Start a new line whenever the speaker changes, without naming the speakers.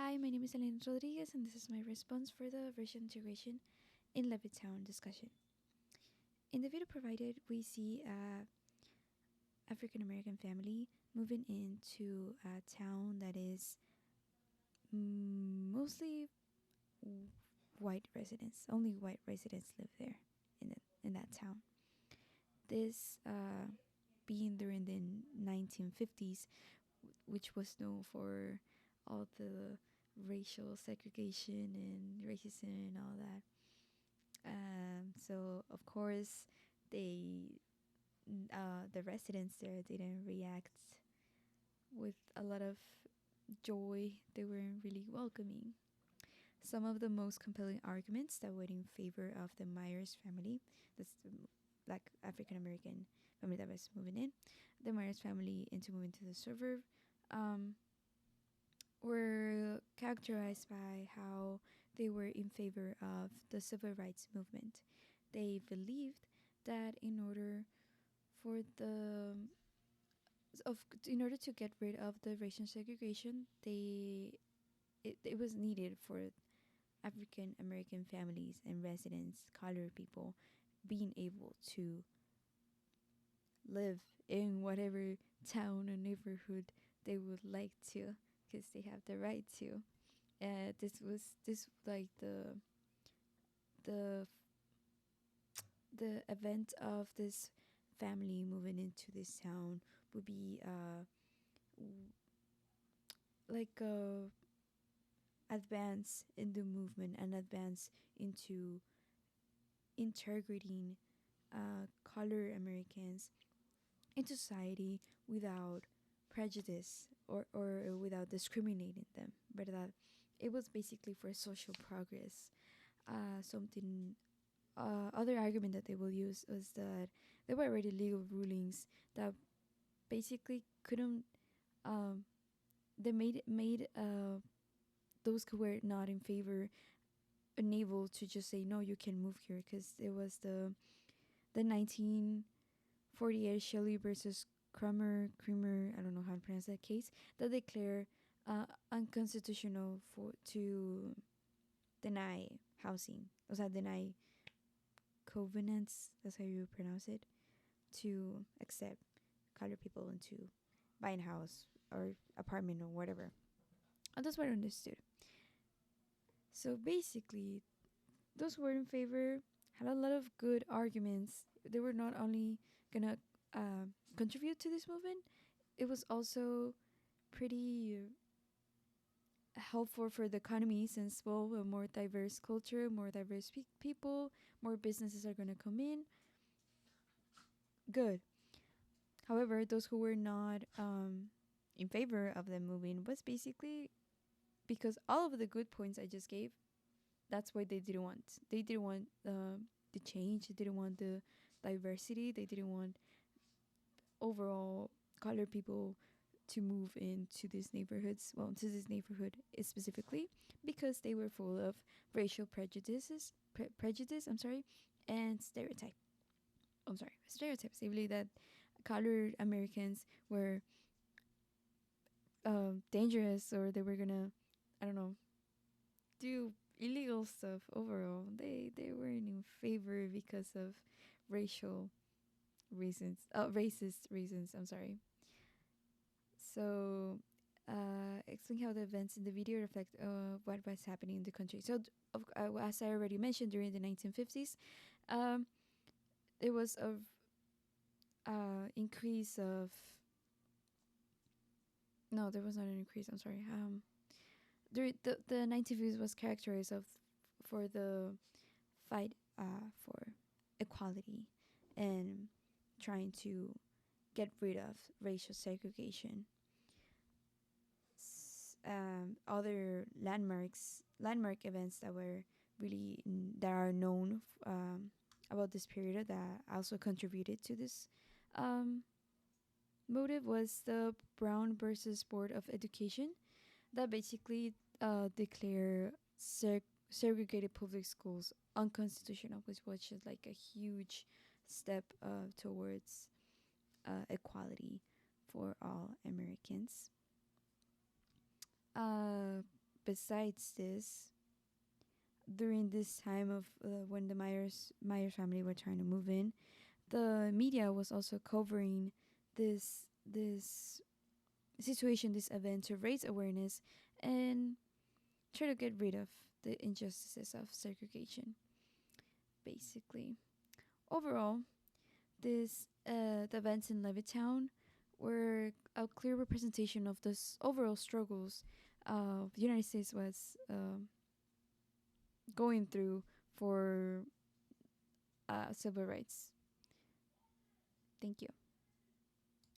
Hi, my name is Elena Rodriguez, and this is my response for the racial integration in Levittown discussion. In the video provided, we see a African American family moving into a town that is mostly white residents. Only white residents live there in that town. This being during the 1950s, which was known for all the racial segregation and racism and all that. So of course, they the residents there didn't react with a lot of joy. They weren't really welcoming. Some of the most compelling arguments that were in favor of the Myers family, that's the black African American family that was moving in, the Myers family into moving to the suburb, were characterized by how they were in favor of the civil rights movement. They believed that in order to get rid of the racial segregation, it was needed for African American families and residents, colored people, being able to live in whatever town or neighborhood they would like to, because they have the right to. This like the the event of this family moving into this town would be like a advance in the movement and advance into integrating colored Americans into society without prejudice or without discriminating them, but that it was basically for social progress. Something Other argument that they will use was that there were already legal rulings that basically couldn't they made those who were not in favor unable to just say no, you can move here, because it was the 1948 Shelley versus Creamer, I don't know how to pronounce that case, that declared unconstitutional to deny housing, o sea, deny covenants, that's how you pronounce it, to accept colored people into buying a house or apartment or whatever. And that's what I understood. So basically, those who were in favor had a lot of good arguments. They were not only gonna contribute to this movement, it was also pretty helpful for the economy, since, well, a more diverse culture, more diverse people, more businesses are gonna come in. Good. However, those who were not in favor of them moving was basically because all of the good points I just gave, that's what they didn't want. They didn't want the change. They didn't want the diversity. They didn't want overall colored people to move into these neighborhoods, well, to this neighborhood specifically, because they were full of racial prejudice, and stereotypes. They believe that colored Americans were dangerous, or they were gonna, I don't know, do illegal stuff. Overall, they weren't in favor because of racial reasons, racist reasons. So, explain how the events in the video reflect what was happening in the country. So, as I already mentioned, during the 1950s, there was a increase of. No, there was not an increase. I'm sorry. The 1950s was characterized for the fight for equality and trying to get rid of racial segregation. Other landmark events that are known about this period that also contributed to this motive was the Brown versus Board of Education, that basically declare segregated public schools unconstitutional, which was just like a huge step towards equality for all Americans. besides this, during this time of when the Myers family were trying to move in, the media was also covering this situation, this event, to raise awareness and try to get rid of the injustices of segregation. Basically, overall, this the events in Levittown were a clear representation of this overall struggles the United States was going through for civil rights. Thank you.